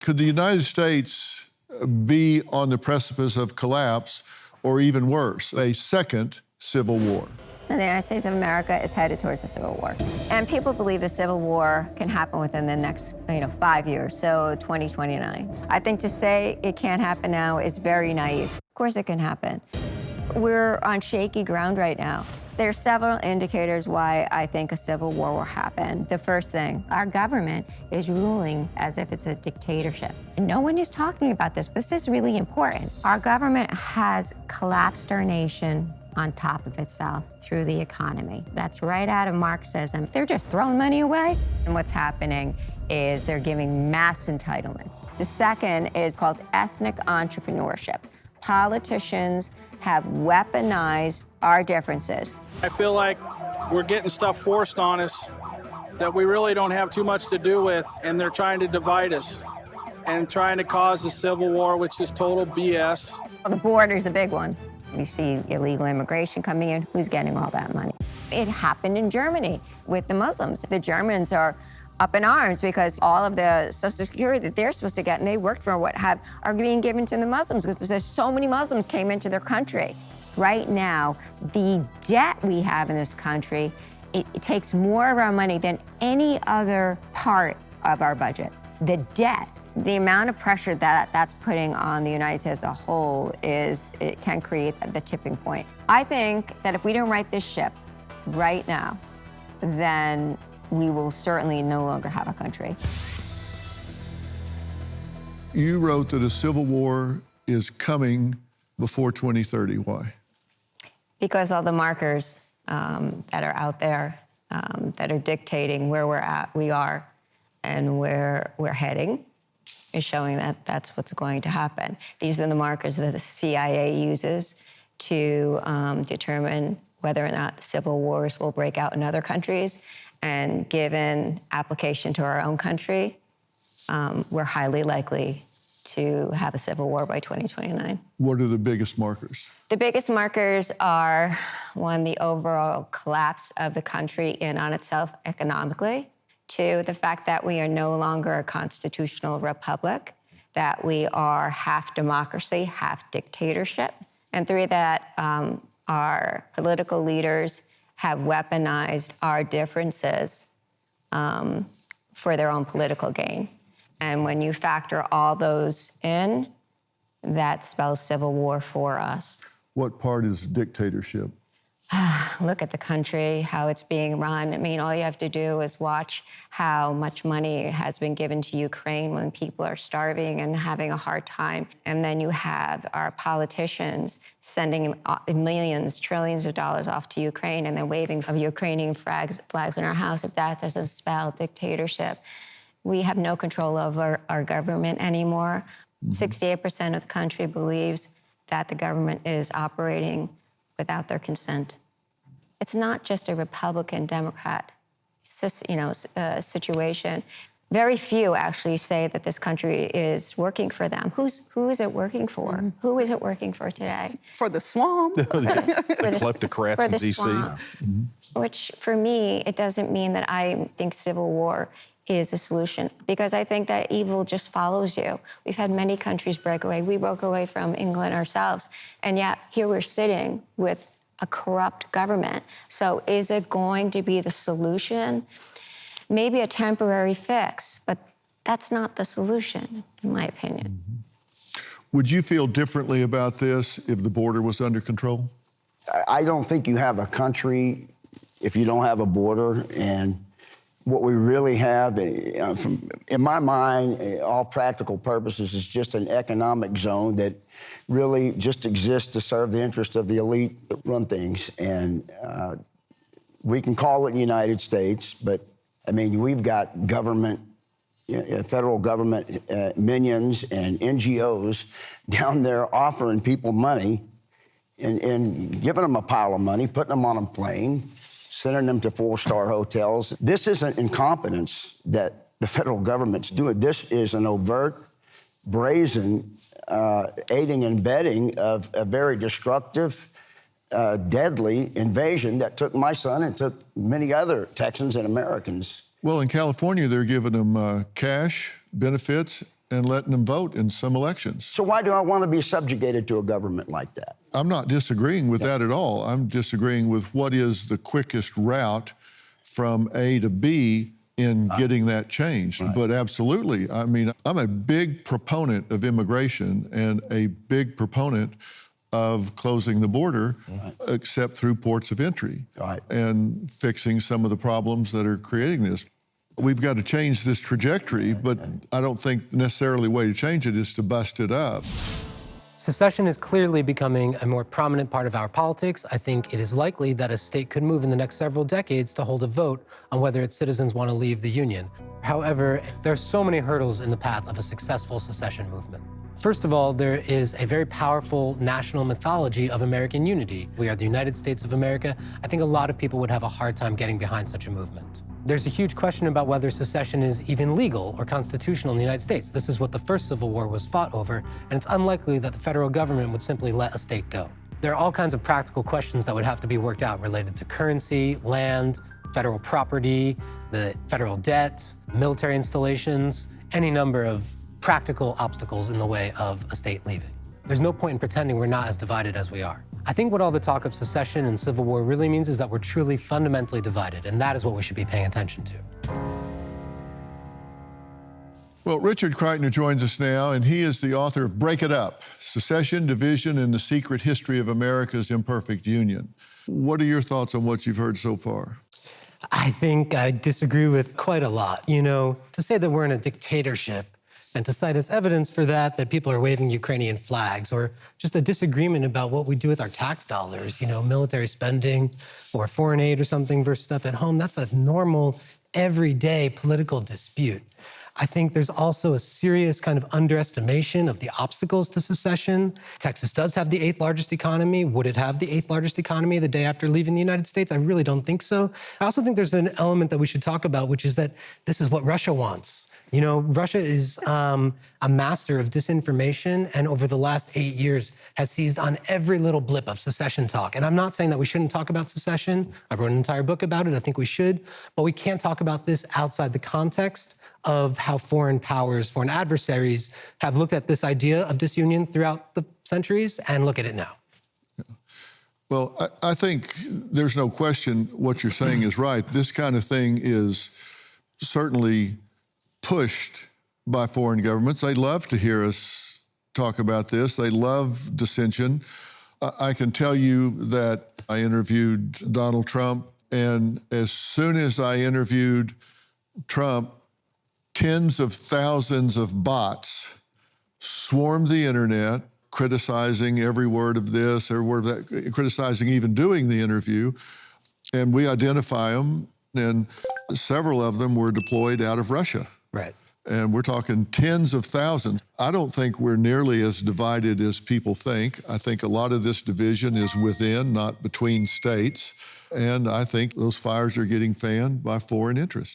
Could the United States be on the precipice of collapse, or even worse, a second civil war? The United States of America is headed towards a civil war. And people believe the civil war can happen within the next 5 years, so 2029. I think to say it can't happen now is very naive. Of course it can happen. We're on shaky ground right now. There are several indicators why I think a civil war will happen. The first thing, our government is ruling as if it's a dictatorship. And no one is talking about this, but this is really important. Our government has collapsed our nation on top of itself through the economy. That's right out of Marxism. They're just throwing money away. And what's happening is they're giving mass entitlements. The second is called ethnic entrepreneurship. Politicians have weaponized our differences. I feel like we're getting stuff forced on us that we really don't have too much to do with, and they're trying to divide us and trying to cause a civil war, which is total BS. The border's a big one. We see illegal immigration coming in. Who's getting all that money? It happened in Germany with the Muslims. The Germans are up in arms because all of the Social Security that they're supposed to get and they worked for are being given to the Muslims because there's so many Muslims came into their country. Right now, the debt we have in this country, it takes more of our money than any other part of our budget. The debt, the amount of pressure that's putting on the United States as a whole it can create the tipping point. I think that if we don't right this ship right now, then we will certainly no longer have a country. You wrote that a civil war is coming before 2030. Why? Because all the markers that are out there that are dictating where we are and where we're heading is showing that that's what's going to happen. These are the markers that the CIA uses to determine whether or not civil wars will break out in other countries. And given application to our own country, we're highly likely to have a civil war by 2029. What are the biggest markers? The biggest markers are, one, the overall collapse of the country in on itself economically. Two, the fact that we are no longer a constitutional republic, that we are half democracy, half dictatorship. And three, that our political leaders have weaponized our differences for their own political gain. And when you factor all those in, that spells civil war for us. What part is dictatorship? Look at the country, how it's being run. I mean, all you have to do is watch how much money has been given to Ukraine when people are starving and having a hard time. And then you have our politicians sending millions, trillions of dollars off to Ukraine and then waving of Ukrainian flags in our house. If that doesn't spell dictatorship, we have no control over our government anymore. 68% of the country believes that the government is operating without their consent. It's not just a Republican-Democrat situation. Very few actually say that this country is working for them. Who is it working for? Mm-hmm. Who is it working for today? For the swamp. The kleptocrats in D.C. Mm-hmm. Which, for me, it doesn't mean that I think civil war is a solution, because I think that evil just follows you. We've had many countries break away. We broke away from England ourselves, and yet here we're sitting with a corrupt government. So is it going to be the solution? Maybe a temporary fix, but that's not the solution, in my opinion. Mm-hmm. Would you feel differently about this if the border was under control? I don't think you have a country if you don't have a border, and what we really have, in my mind, all practical purposes, is just an economic zone that really just exists to serve the interest of the elite that run things. And we can call it the United States, but I mean, we've got government, federal government minions and NGOs down there offering people money and giving them a pile of money, putting them on a plane, sending them to four-star hotels. This isn't incompetence that the federal government's doing. This is an overt, brazen aiding and abetting of a very destructive, deadly invasion that took my son and took many other Texans and Americans. Well, in California, they're giving them cash, benefits, and letting them vote in some elections. So why do I want to be subjugated to a government like that? I'm not disagreeing with that at all. I'm disagreeing with what is the quickest route from A to B in getting that changed. Right. But absolutely, I mean, I'm a big proponent of immigration and a big proponent of closing the border, except through ports of entry, and fixing some of the problems that are creating this. We've got to change this trajectory, but I don't think necessarily the way to change it is to bust it up. Secession is clearly becoming a more prominent part of our politics. I think it is likely that a state could move in the next several decades to hold a vote on whether its citizens want to leave the Union. However, there are so many hurdles in the path of a successful secession movement. First of all, there is a very powerful national mythology of American unity. We are the United States of America. I think a lot of people would have a hard time getting behind such a movement. There's a huge question about whether secession is even legal or constitutional in the United States. This is what the first Civil War was fought over, and it's unlikely that the federal government would simply let a state go. There are all kinds of practical questions that would have to be worked out related to currency, land, federal property, the federal debt, military installations, any number of practical obstacles in the way of a state leaving. There's no point in pretending we're not as divided as we are. I think what all the talk of secession and civil war really means is that we're truly fundamentally divided, and that is what we should be paying attention to. Well, Richard Kreitner joins us now, and he is the author of Break It Up, Secession, Division, and the Secret History of America's Imperfect Union. What are your thoughts on what you've heard so far? I think I disagree with quite a lot. You know, to say that we're in a dictatorship and to cite as evidence for that people are waving Ukrainian flags, or just a disagreement about what we do with our tax dollars, you know, military spending or foreign aid or something versus stuff at home, that's a normal, everyday political dispute. I think there's also a serious kind of underestimation of the obstacles to secession. Texas does have the 8th largest economy. Would it have the 8th largest economy the day after leaving the United States? I really don't think so. I also think there's an element that we should talk about, which is that this is what Russia wants. You know, Russia is a master of disinformation, and over the last 8 years has seized on every little blip of secession talk. And I'm not saying that we shouldn't talk about secession. I wrote an entire book about it. I think we should. But we can't talk about this outside the context of how foreign powers, foreign adversaries have looked at this idea of disunion throughout the centuries, and look at it now. Well, I think there's no question what you're saying is right. This kind of thing is certainly pushed by foreign governments. They love to hear us talk about this. They love dissension. I can tell you that I interviewed Donald Trump, and as soon as I interviewed Trump, tens of thousands of bots swarmed the internet, criticizing every word of this, every word of that, criticizing even doing the interview. And we identify them, and several of them were deployed out of Russia. Right. And we're talking tens of thousands. I don't think we're nearly as divided as people think. I think a lot of this division is within, not between states. And I think those fires are getting fanned by foreign interests.